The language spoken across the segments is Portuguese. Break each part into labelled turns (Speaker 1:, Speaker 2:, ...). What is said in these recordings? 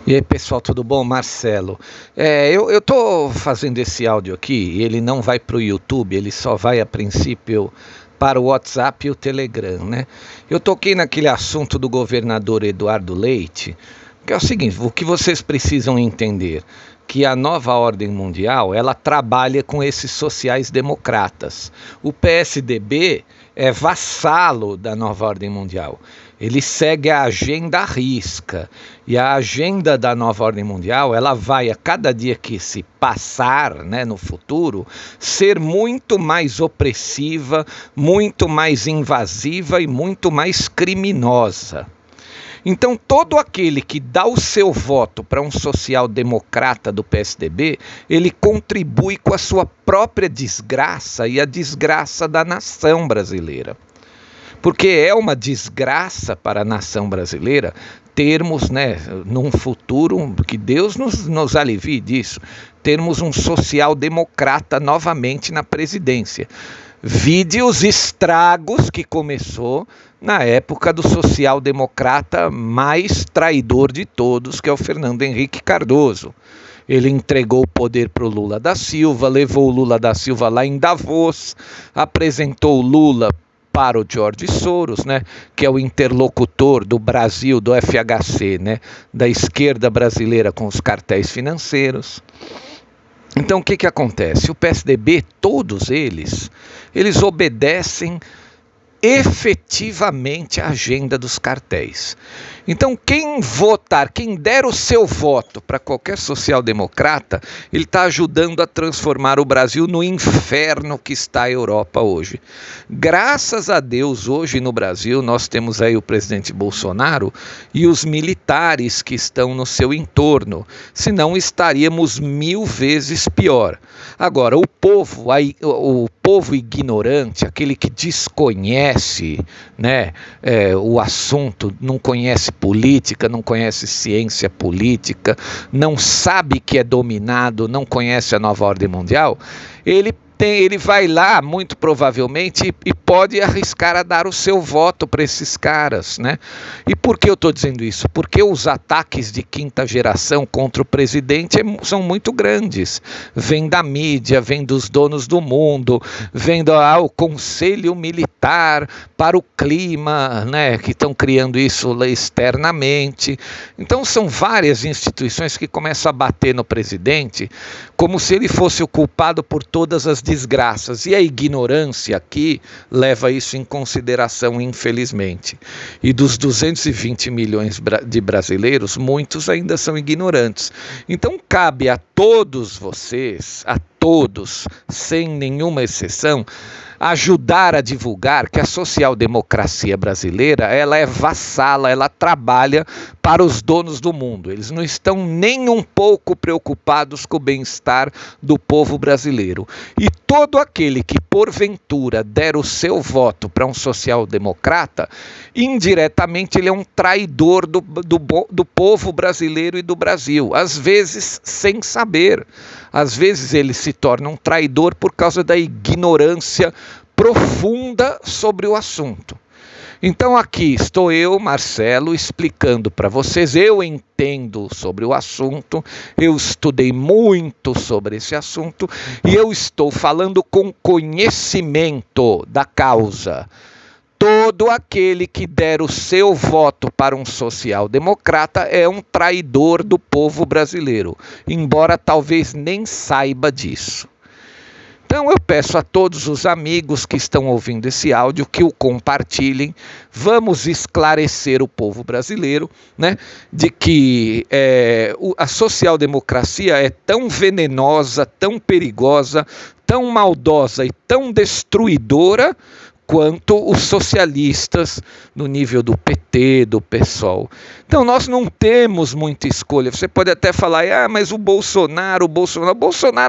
Speaker 1: E aí, pessoal, tudo bom? Marcelo. Eu estou fazendo esse áudio aqui, ele não vai para o YouTube, ele só vai a princípio para o WhatsApp e o Telegram, né? Eu toquei naquele assunto do governador Eduardo Leite, que é o seguinte, o que vocês precisam entender, que a nova ordem mundial, ela trabalha com esses sociais-democratas. O PSDB é vassalo da nova ordem mundial. Ele segue a agenda à risca. E a agenda da nova ordem mundial, ela vai, a cada dia que se passar, né, no futuro, ser muito mais opressiva, muito mais invasiva e muito mais criminosa. Então, todo aquele que dá o seu voto para um social-democrata do PSDB, ele contribui com a sua própria desgraça e a desgraça da nação brasileira. Porque é uma desgraça para a nação brasileira termos, né, num futuro, que Deus nos alivie disso, termos um social-democrata novamente na presidência. Vide os estragos que começou na época do social-democrata mais traidor de todos, que é o Fernando Henrique Cardoso. Ele entregou o poder para o Lula da Silva, levou o Lula da Silva lá em Davos, apresentou o Lula para o George Soros, né, que é o interlocutor do Brasil, do FHC, né, da esquerda brasileira com os cartéis financeiros. Então o que acontece? O PSDB, todos eles obedecem efetivamente a agenda dos cartéis. Então quem votar, quem der o seu voto para qualquer social-democrata, ele está ajudando a transformar o Brasil no inferno que está a Europa hoje. Graças a Deus, hoje no Brasil, nós temos aí o presidente Bolsonaro e os militares que estão no seu entorno, senão estaríamos 1000 vezes pior. Agora, o povo ignorante, aquele que desconhece, né, o assunto, não conhece política, não conhece ciência política, não sabe que é dominado, não conhece a nova ordem mundial, ele vai lá, muito provavelmente, e pode arriscar a dar o seu voto para esses caras, né? E por que eu estou dizendo isso? Porque os ataques de quinta geração contra o presidente são muito grandes. Vem da mídia, vem dos donos do mundo, vem do Conselho Militar para o Clima, né? Que estão criando isso externamente. Então são várias instituições que começam a bater no presidente como se ele fosse o culpado por todas as desgraças, e a ignorância aqui leva isso em consideração, infelizmente. E dos 220 milhões de brasileiros, muitos ainda são ignorantes. Então cabe a todos vocês, a todos, sem nenhuma exceção, ajudar a divulgar que a social-democracia brasileira, ela é vassala, ela trabalha para os donos do mundo. Eles não estão nem um pouco preocupados com o bem-estar do povo brasileiro. E todo aquele que, porventura, der o seu voto para um social-democrata, indiretamente ele é um traidor do povo brasileiro e do Brasil. Às vezes, sem saber. Às vezes ele se torna um traidor por causa da ignorância profunda sobre o assunto. Então aqui estou eu, Marcelo, explicando para vocês, eu entendo sobre o assunto, eu estudei muito sobre esse assunto e eu estou falando com conhecimento da causa. Todo aquele que der o seu voto para um social-democrata é um traidor do povo brasileiro, embora talvez nem saiba disso. Então eu peço a todos os amigos que estão ouvindo esse áudio que o compartilhem. Vamos esclarecer o povo brasileiro, né, de que a social-democracia é tão venenosa, tão perigosa, tão maldosa e tão destruidora quanto os socialistas no nível do PT, do PSOL. Então nós não temos muita escolha. Você pode até falar, mas o Bolsonaro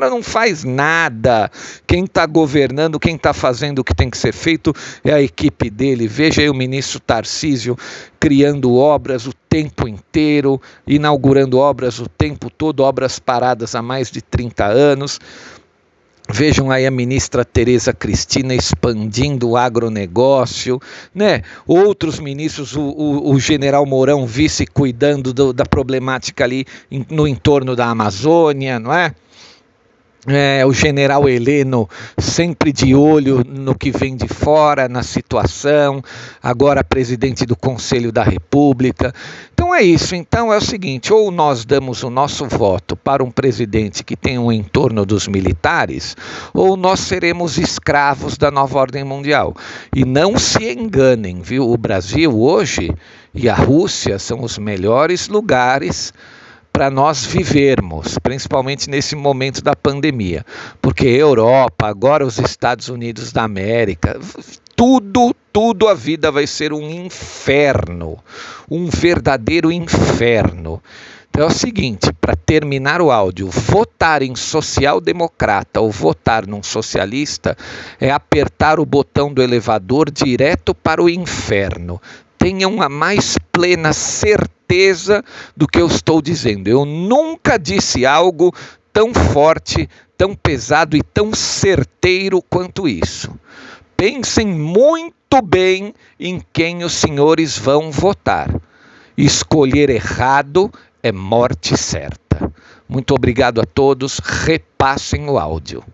Speaker 1: não faz nada. Quem está governando, quem está fazendo o que tem que ser feito é a equipe dele. Veja aí o ministro Tarcísio criando obras o tempo inteiro, inaugurando obras o tempo todo, obras paradas há mais de 30 anos. Vejam aí a ministra Tereza Cristina expandindo o agronegócio, né? Outros ministros, o general Mourão, vice, cuidando da problemática ali no entorno da Amazônia, não é? O general Heleno sempre de olho no que vem de fora, na situação, agora presidente do Conselho da República. Então é isso, então é o seguinte, ou nós damos o nosso voto para um presidente que tem um entorno dos militares, ou nós seremos escravos da nova ordem mundial. E não se enganem, viu? O Brasil hoje e a Rússia são os melhores lugares para nós vivermos, principalmente nesse momento da pandemia, porque a Europa, agora os Estados Unidos da América, tudo a vida vai ser um inferno, um verdadeiro inferno. Então é o seguinte, para terminar o áudio, votar em social-democrata ou votar num socialista é apertar o botão do elevador direto para o inferno. Tenham a mais plena certeza do que eu estou dizendo. Eu nunca disse algo tão forte, tão pesado e tão certeiro quanto isso. Pensem muito bem em quem os senhores vão votar. Escolher errado é morte certa. Muito obrigado a todos. Repassem o áudio.